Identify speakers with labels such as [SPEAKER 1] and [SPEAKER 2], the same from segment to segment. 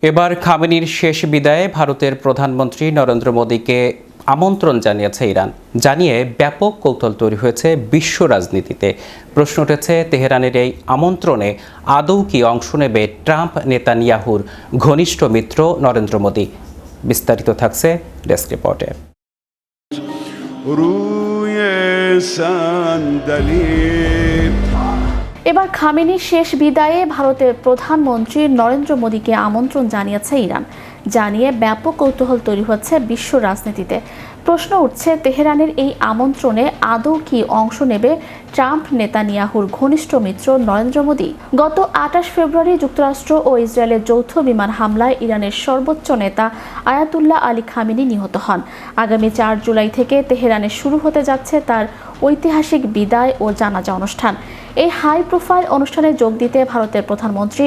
[SPEAKER 1] এবার খামেনির শেষ বিদায়ে ভারতের প্রধানমন্ত্রী নরেন্দ্র মোদীকে আমন্ত্রণ জানিয়েছে ইরান। জানিয়ে ব্যাপক কৌতূহল তৈরি হয়েছে বিশ্ব রাজনীতিতে। প্রশ্ন উঠেছে, তেহরানের এই আমন্ত্রণে আদৌ কি অংশ নেবে ট্রাম্প নেতানিয়াহুর ঘনিষ্ঠ মিত্র নরেন্দ্র মোদী? বিস্তারিত থাকছে ডেস্ক রিপোর্টে।
[SPEAKER 2] এবার খামেনির শেষ বিদায়ে ভারতের প্রধানমন্ত্রী নরেন্দ্র মোদীকে আমন্ত্রণ জানিয়েছে ইরান। জানিয়ে ব্যাপক কৌতূহল তৈরি হচ্ছে বিশ্ব রাজনীতিতে। প্রশ্ন উঠছে, তেহরানের এই আমন্ত্রণে আদৌ কি অংশ নেবে ট্রাম্প নেতানিয়াহুর ঘনিষ্ঠ মিত্র নরেন্দ্র মোদী? গত ২৮ ফেব্রুয়ারি যুক্তরাষ্ট্র ও ইসরায়েলের যৌথ বিমান হামলায় ইরানের সর্বোচ্চ নেতা আয়াতুল্লাহ আলী খামেনি নিহত হন। আগামী ৪ জুলাই থেকে তেহরানে শুরু হতে যাচ্ছে তার ঐতিহাসিক বিদায় ও জানাজা অনুষ্ঠান। এই হাই প্রোফাইল অনুষ্ঠানে যোগ দিতে ভারতের প্রধানমন্ত্রী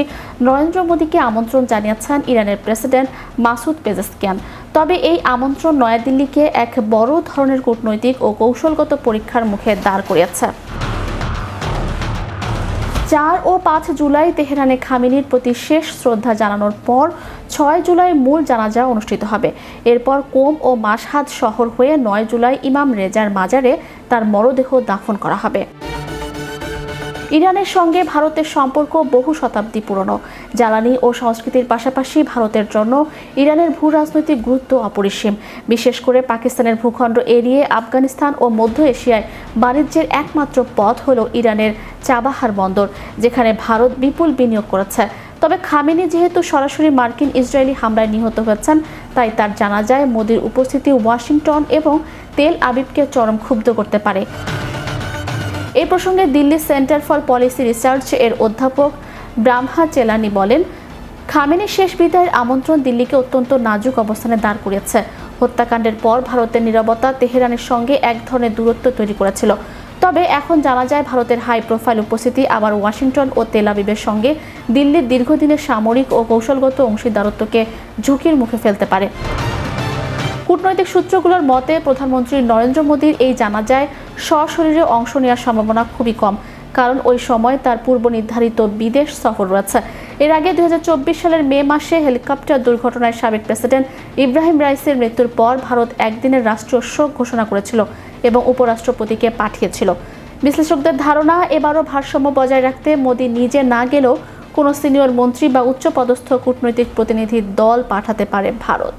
[SPEAKER 2] নরেন্দ্র মোদীকে আমন্ত্রণ জানিয়েছেন ইরানের প্রেসিডেন্ট মাসুদ পেজেশকিয়ান। তবে এই আমন্ত্রণ নয়াদিল্লিকে এক বড় ধরনের কূটনৈতিক ও কৌশলগত পরীক্ষার মুখে দাঁড় করিয়েছে। ৪ ও ৫ জুলাই তেহরানে খামেনির প্রতি শেষ শ্রদ্ধা জানানোর পর ৬ জুলাই মূল জানাজা অনুষ্ঠিত হবে। এরপর কোম ও মাশহাদ শহর হয়ে ৯ জুলাই ইমাম রেজার মাজারে তার মরদেহ দাফন করা হবে। ইরানের সঙ্গে ভারতের সম্পর্ক বহু শতাব্দী পুরনো। জ্বালানি ও সংস্কৃতির পাশাপাশি ভারতের জন্য ইরানের ভূ রাজনৈতিক গুরুত্ব অপরিসীম। বিশেষ করে পাকিস্তানের ভূখণ্ড এড়িয়ে আফগানিস্তান ও মধ্য এশিয়ায় বাণিজ্যের একমাত্র পথ হল ইরানের চাবাহার বন্দর, যেখানে ভারত বিপুল বিনিয়োগ করেছে। তবে খামেনি যেহেতু সরাসরি মার্কিন ইসরায়েলি হামলায় নিহত হয়েছেন, তাই তার জানাজায় মোদির উপস্থিতি ওয়াশিংটন এবং তেল আবিবকে চরম ক্ষুব্ধ করতে পারে। এই প্রসঙ্গে Delhi centre for policy research এর অধ্যাপক ব্রাহ্মা চেলানি বলেন, খামেনির শেষ বিদায়ের আমন্ত্রণ দিল্লিকে অত্যন্ত নাজুক অবস্থানে দাঁড় করিয়েছে। হত্যাকাণ্ডের পর ভারতের নীরবতা তেহরানের সঙ্গে এক ধরনের দূরত্ব তৈরি করেছিল। তবে এখন জানা যায় ভারতের হাই প্রোফাইল উপস্থিতি আবার ওয়াশিংটন ও তেল আবিবের সঙ্গে দিল্লির দীর্ঘদিনের সামরিক ও কৌশলগত অংশীদারত্বকে ঝুঁকির মুখে ফেলতে পারে। কূটনৈতিক সূত্রগুলোর মতে, প্রধানমন্ত্রী নরেন্দ্র মোদীর এই জানাজায় সশরীরে অংশ নেওয়ার সম্ভাবনা খুবই কম, কারণ ওই সময় তার পূর্ব নির্ধারিত বিদেশ সফর রয়েছে। এর আগে ২০২৪ সালের মে মাসে হেলিকপ্টার দুর্ঘটনায় সাবেক প্রেসিডেন্ট ইব্রাহিম রাইসির মৃত্যুর পর ভারত একদিনের রাষ্ট্রীয় শোক ঘোষণা করেছিল এবং উপরাষ্ট্রপতিকে পাঠিয়েছিল। বিশ্লেষকদের ধারণা, এবারও ভারসাম্য বজায় রাখতে মোদী নিজে না গেলেও কোনো সিনিয়র মন্ত্রী বা উচ্চপদস্থ কূটনৈতিক প্রতিনিধির দল পাঠাতে পারে Bharat.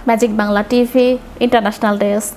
[SPEAKER 2] Magic Bangla TV, international desk.